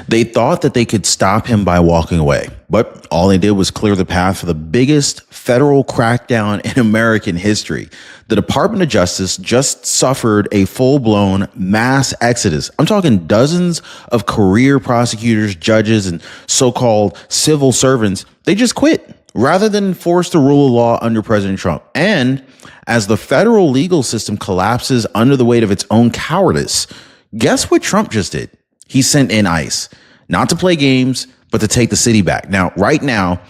They thought that they could stop him by walking away, but all they did was clear the path for the biggest federal crackdown in American history. The Department of Justice just suffered a full-blown mass exodus. I'm talking dozens of career prosecutors, judges, and so-called civil servants. They just quit rather than enforce the rule of law under President Trump. And as the federal legal system collapses under the weight of its own cowardice, guess what Trump just did? He sent in ICE, not to play games, but to take the city back. Now, right now,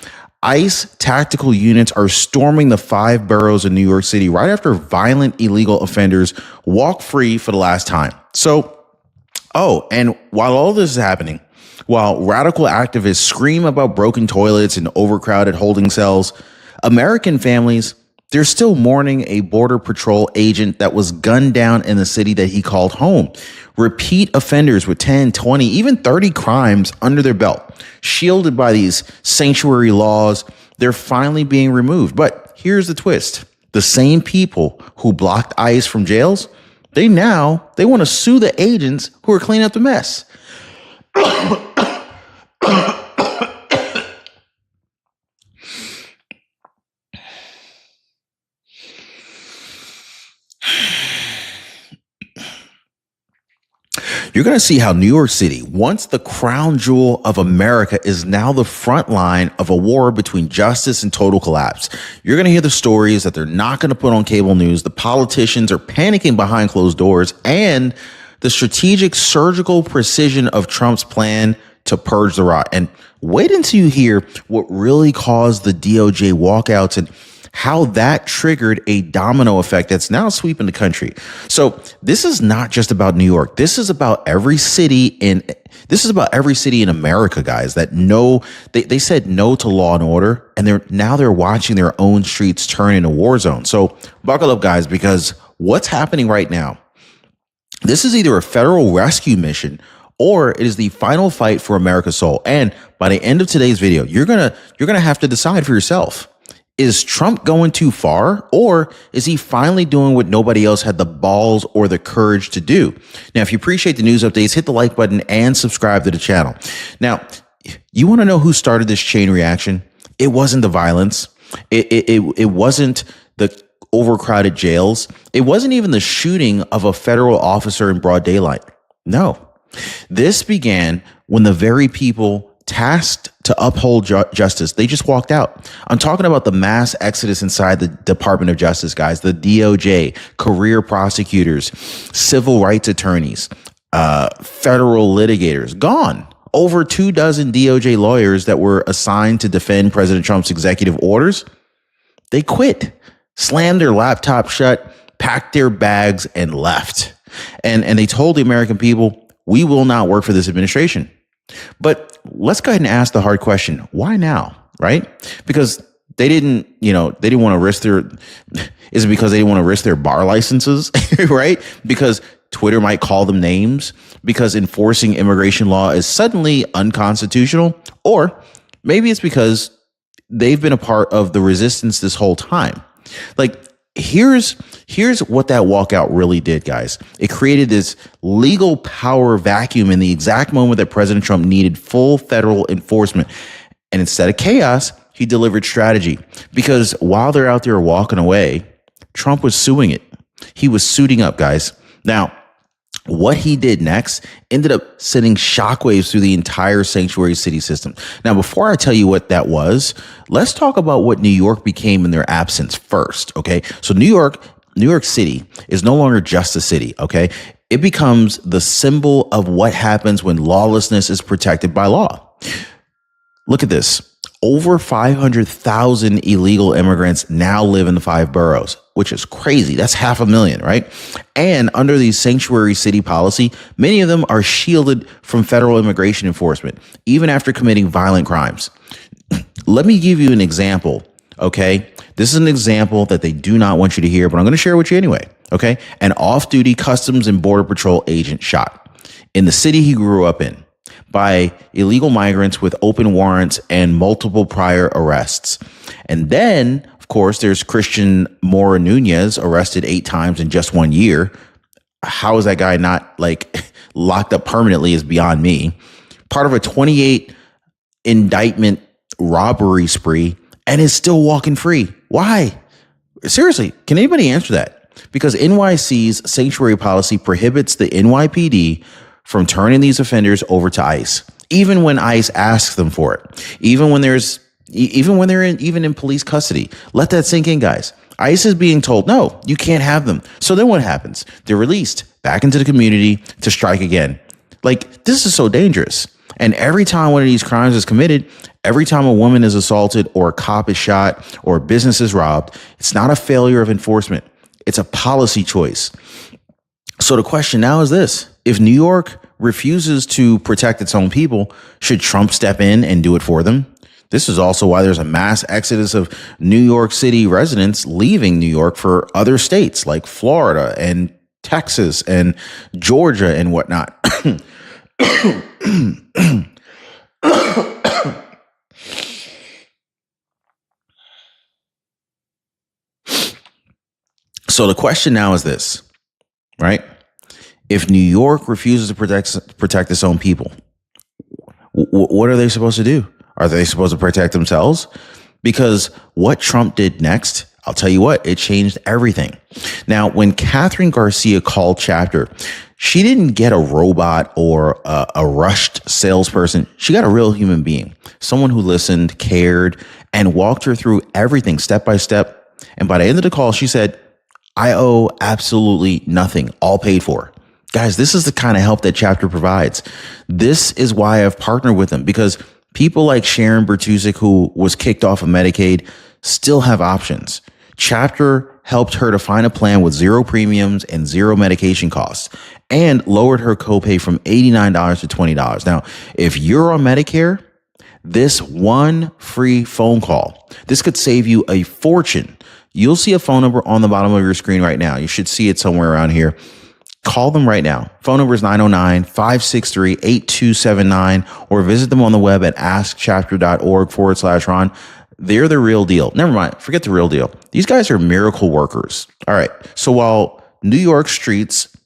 ICE tactical units are storming the 5 boroughs in New York City right after violent illegal offenders walk free for the last time. So, and while all this is happening, while radical activists scream about broken toilets and overcrowded holding cells, American families, they're still mourning a Border Patrol agent that was gunned down in the city that he called home. Repeat offenders with 10, 20, even 30 crimes under their belt, shielded by these sanctuary laws, they're finally being removed. But here's the twist. The same people who blocked ICE from jails, they want to sue the agents who are cleaning up the mess. You're going to see how New York City, once the crown jewel of America, is now the front line of a war between justice and total collapse. You're going to hear the stories that they're not going to put on cable news. The politicians are panicking behind closed doors, and the strategic surgical precision of Trump's plan to purge the rot. And wait until you hear what really caused the DOJ walkouts and how that triggered a domino effect that's now sweeping the country. So this is not just about New York. This is about every city in America, guys, that they said no to law and order, and they're watching their own streets turn into war zones. So buckle up, guys, because what's happening right now, this is either a federal rescue mission or it is the final fight for America's soul. And by the end of today's video, you're gonna have to decide for yourself. Is Trump going too far, or is he finally doing what nobody else had the balls or the courage to do? Now, if you appreciate the news updates, hit the like button and subscribe to the channel. Now, you want to know who started this chain reaction? It wasn't the violence. It wasn't the overcrowded jails. It wasn't even the shooting of a federal officer in broad daylight. No, this began when the very people tasked to uphold justice, they just walked out. I'm talking about the mass exodus inside the Department of Justice, guys, the DOJ, career prosecutors, civil rights attorneys, federal litigators, gone. Over 24 DOJ lawyers that were assigned to defend President Trump's executive orders, they quit, slammed their laptop shut, packed their bags, and left. And they told the American people, we will not work for this administration. But let's go ahead and ask the hard question. Why now? Right? Because they didn't want to risk is it because they didn't want to risk their bar licenses? Right? Because Twitter might call them names, because enforcing immigration law is suddenly unconstitutional, or maybe it's because they've been a part of the resistance this whole time. Like, here's what that walkout really did, guys. It created this legal power vacuum in the exact moment that President Trump needed full federal enforcement. And instead of chaos, he delivered strategy. Because while they're out there walking away, Trump was suing it. He was suiting up, guys. Now, what he did next ended up sending shockwaves through the entire sanctuary city system. Now, before I tell you what that was, let's talk about what New York became in their absence first, okay? So New York City is no longer just a city, okay? It becomes the symbol of what happens when lawlessness is protected by law. Look at this. Over 500,000 illegal immigrants now live in the 5 boroughs, which is crazy. That's 500,000, right? And under the sanctuary city policy, many of them are shielded from federal immigration enforcement, even after committing violent crimes. Let me give you an example, okay? This is an example that they do not want you to hear, but I'm going to share it with you anyway, okay? An off-duty Customs and Border Patrol agent shot in the city he grew up in by illegal migrants with open warrants and multiple prior arrests. And then, of course, there's Christian Mora Nunez, arrested 8 times in just 1 year. How is that guy not locked up permanently is beyond me. part of a 28 indictment robbery spree, and is still walking free. Why? Seriously, can anybody answer that? Because NYC's sanctuary policy prohibits the NYPD from turning these offenders over to ICE, even when ICE asks them for it, even when they're in police custody. Let that sink in, guys. ICE is being told, no, you can't have them. So then what happens? They're released back into the community to strike again. Like, this is so dangerous. And every time one of these crimes is committed, every time a woman is assaulted or a cop is shot or a business is robbed, it's not a failure of enforcement. It's a policy choice. So the question now is this: if New York refuses to protect its own people, should Trump step in and do it for them? This is also why there's a mass exodus of New York City residents leaving New York for other states like Florida and Texas and Georgia and whatnot. So the question now is this, right? If New York refuses to protect its own people, what are they supposed to do? Are they supposed to protect themselves? Because what Trump did next, I'll tell you what, it changed everything. Now, when Catherine Garcia called Chapter, she didn't get a robot or a rushed salesperson. She got a real human being, someone who listened, cared, and walked her through everything step by step. And by the end of the call, she said, I owe absolutely nothing, all paid for. Guys, this is the kind of help that Chapter provides. This is why I've partnered with them, because people like Sharon Bertusic, who was kicked off of Medicaid, still have options. Chapter helped her to find a plan with zero premiums and zero medication costs, and lowered her copay from $89 to $20. Now, if you're on Medicare, this one free phone call, this could save you a fortune. You'll see a phone number on the bottom of your screen right now. You should see it somewhere around here. Call them right now. Phone number is 909-563-8279, or visit them on the web at askchapter.org/Ron. They're the real deal. Never mind. Forget the real deal. These guys are miracle workers. All right. So while New York streets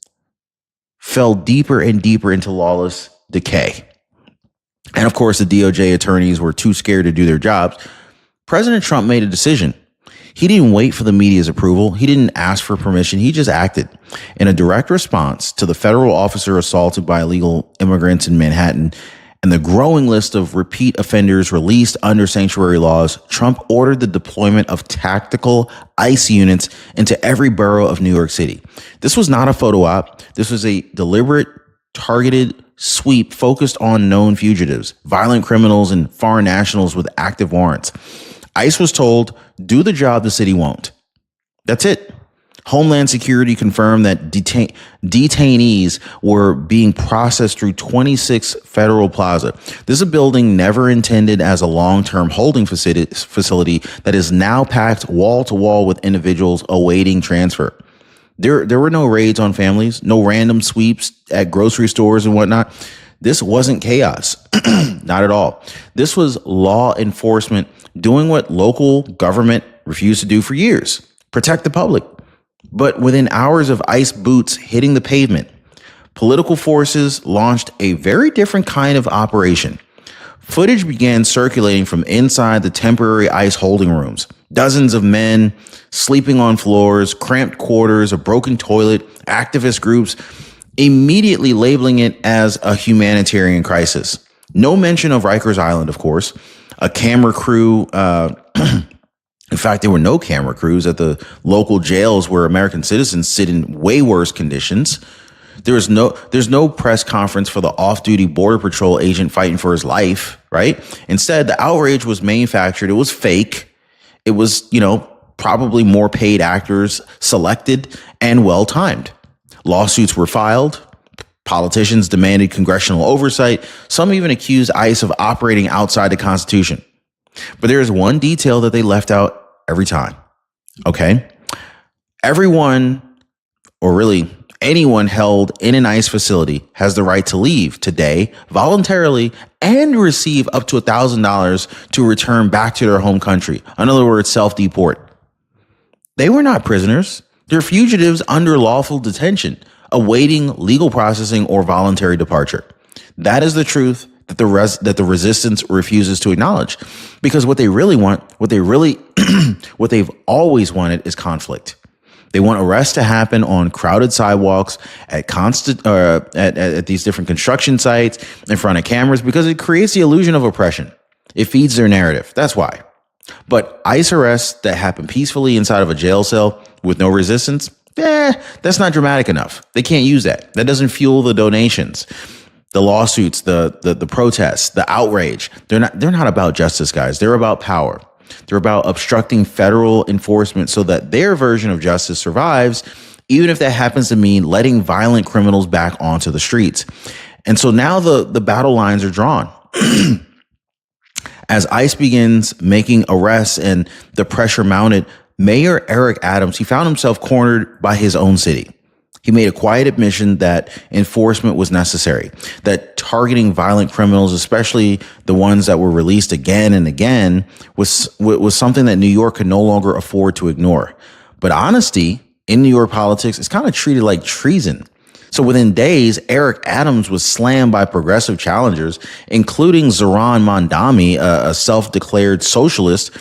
fell deeper and deeper into lawless decay, and of course the DOJ attorneys were too scared to do their jobs, President Trump made a decision. He didn't wait for the media's approval. He didn't ask for permission. He just acted. In a direct response to the federal officer assaulted by illegal immigrants in Manhattan and the growing list of repeat offenders released under sanctuary laws, Trump ordered the deployment of tactical ICE units into every borough of New York City. This was not a photo op. This was a deliberate, targeted sweep focused on known fugitives, violent criminals, and foreign nationals with active warrants. ICE was told, do the job the city won't. That's it. Homeland Security confirmed that detainees were being processed through 26 Federal Plaza. This is a building never intended as a long-term holding facility that is now packed wall to wall with individuals awaiting transfer. There were no raids on families, no random sweeps at grocery stores and whatnot. This wasn't chaos. Not at all. This was law enforcement doing what local government refused to do for years: protect the public. But within hours of ICE boots hitting the pavement, political forces launched a very different kind of operation. Footage began circulating from inside the temporary ICE holding rooms. Dozens of men sleeping on floors, cramped quarters, a broken toilet, activist groups, immediately labeling it as a humanitarian crisis. No mention of Rikers Island, of course. A camera crew, in fact, there were no camera crews at the local jails where American citizens sit in way worse conditions. There's no press conference for the off-duty Border Patrol agent fighting for his life, right? Instead, the outrage was manufactured. It was fake. It was, probably more paid actors selected and well-timed. Lawsuits were filed. Politicians demanded congressional oversight. Some even accused ICE of operating outside the Constitution. But there is one detail that they left out every time. Okay? Everyone, or really anyone held in an ICE facility, has the right to leave today voluntarily and receive up to $1,000 to return back to their home country. In other words, self-deport. They were not prisoners. They're fugitives under lawful detention, awaiting legal processing or voluntary departure. That is the truth. that the resistance refuses to acknowledge. Because what they really want, what they've always wanted is conflict. They want arrests to happen on crowded sidewalks, at these different construction sites, in front of cameras, because it creates the illusion of oppression. It feeds their narrative. That's why. But ICE arrests that happen peacefully inside of a jail cell with no resistance, that's not dramatic enough. They can't use that. That doesn't fuel the donations, the lawsuits, the protests, the outrage. They're not about justice, guys. They're about power. They're about obstructing federal enforcement so that their version of justice survives, even if that happens to mean letting violent criminals back onto the streets. And so now the battle lines are drawn. As ICE begins making arrests and the pressure mounted, Mayor Eric Adams, he found himself cornered by his own city. He made a quiet admission that enforcement was necessary, that targeting violent criminals, especially the ones that were released again and again, was something that New York could no longer afford to ignore. But honesty in New York politics is kind of treated like treason. So within days, Eric Adams was slammed by progressive challengers, including Zohran Mamdani, a self-declared socialist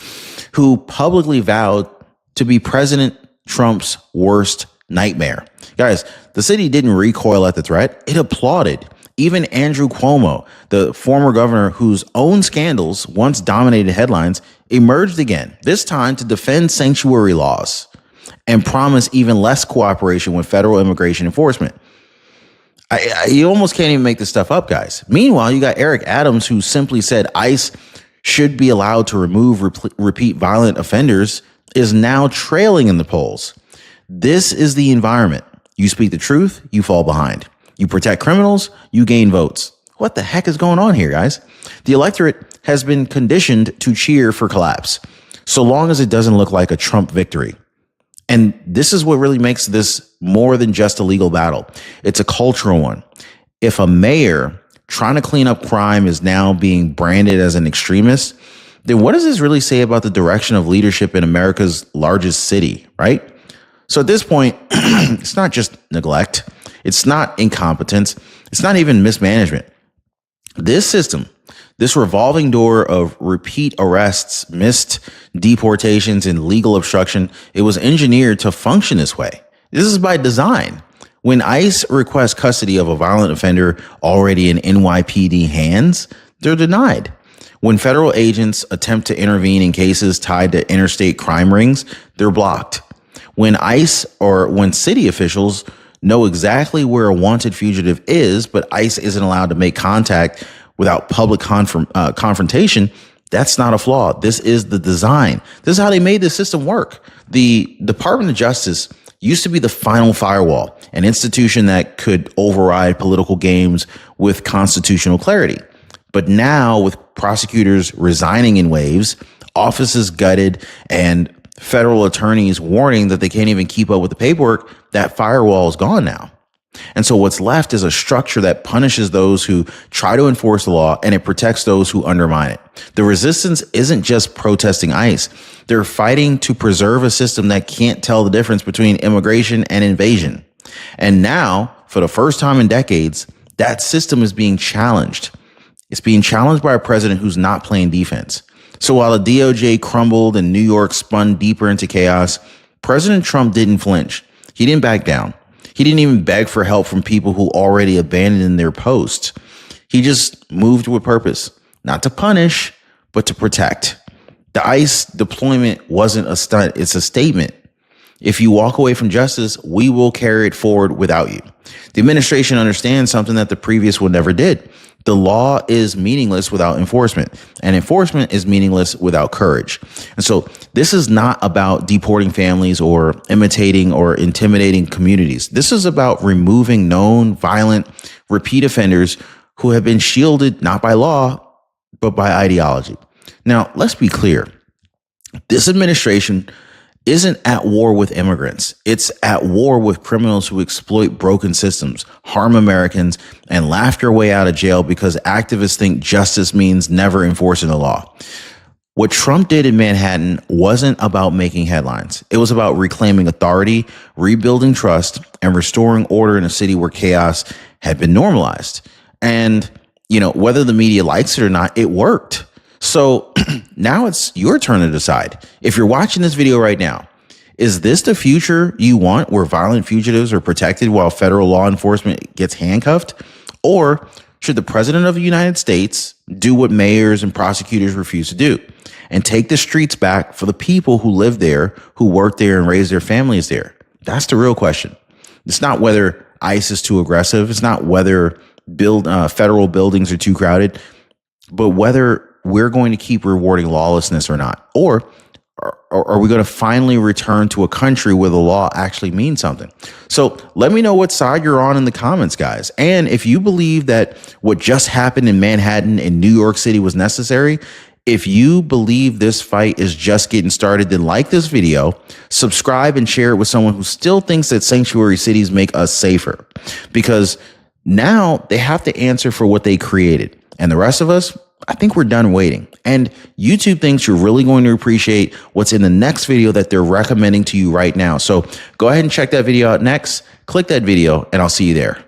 who publicly vowed to be President Trump's worst nightmare. Guys, the city didn't recoil at the threat. It applauded. Even Andrew Cuomo, the former governor whose own scandals once dominated headlines, emerged again, this time to defend sanctuary laws and promise even less cooperation with federal immigration enforcement. You almost can't even make this stuff up, guys. Meanwhile, you got Eric Adams, who simply said ICE should be allowed to remove repeat violent offenders, is now trailing in the polls. This is the environment. You speak the truth, you fall behind. You protect criminals, you gain votes. What the heck is going on here, guys? The electorate has been conditioned to cheer for collapse, so long as it doesn't look like a Trump victory. And this is what really makes this more than just a legal battle. It's a cultural one. If a mayor trying to clean up crime is now being branded as an extremist, then what does this really say about the direction of leadership in America's largest city, right? So at this point, it's not just neglect. It's not incompetence. It's not even mismanagement. This system, this revolving door of repeat arrests, missed deportations, and legal obstruction, it was engineered to function this way. This is by design. When ICE requests custody of a violent offender already in NYPD hands, they're denied. When federal agents attempt to intervene in cases tied to interstate crime rings, they're blocked. When ICE or when city officials know exactly where a wanted fugitive is, but ICE isn't allowed to make contact without public confrontation, that's not a flaw. This is the design. This is how they made the system work. The Department of Justice used to be the final firewall, an institution that could override political games with constitutional clarity. But now, with prosecutors resigning in waves, offices gutted, and federal attorneys warning that they can't even keep up with the paperwork, that firewall is gone now. And so what's left is a structure that punishes those who try to enforce the law, and it protects those who undermine it. The resistance isn't just protesting ICE. They're fighting to preserve a system that can't tell the difference between immigration and invasion. And now, for the first time in decades, that system is being challenged. It's being challenged by a president who's not playing defense. So while the DOJ crumbled and New York spun deeper into chaos, President Trump didn't flinch. He didn't back down. He didn't even beg for help from people who already abandoned their posts. He just moved with purpose, not to punish, but to protect. The ICE deployment wasn't a stunt. It's a statement. If you walk away from justice, we will carry it forward without you. The administration understands something that the previous one never did. The law is meaningless without enforcement, and enforcement is meaningless without courage. And so this is not about deporting families or imitating or intimidating communities. This is about removing known violent repeat offenders who have been shielded not by law, but by ideology. Now, let's be clear. This administration isn't at war with immigrants. It's at war with criminals who exploit broken systems, harm Americans, and laugh your way out of jail because activists think justice means never enforcing the law. What Trump did in Manhattan wasn't about making headlines. It was about reclaiming authority, rebuilding trust, and restoring order in a city where chaos had been normalized. And whether the media likes it or not, it worked. So now it's your turn to decide. If you're watching this video right now, is this the future you want, where violent fugitives are protected while federal law enforcement gets handcuffed? Or should the president of the United States do what mayors and prosecutors refuse to do and take the streets back for the people who live there, who work there and raise their families there? That's the real question. It's not whether ICE is too aggressive. It's not whether federal buildings are too crowded, but whether we're going to keep rewarding lawlessness or not. Or are we going to finally return to a country where the law actually means something? So let me know what side you're on in the comments, guys. And if you believe that what just happened in Manhattan and New York City was necessary, if you believe this fight is just getting started, then like this video, subscribe, and share it with someone who still thinks that sanctuary cities make us safer. Because now they have to answer for what they created. And the rest of us, I think we're done waiting. And YouTube thinks you're really going to appreciate what's in the next video that they're recommending to you right now. So go ahead and check that video out next. Click that video and I'll see you there.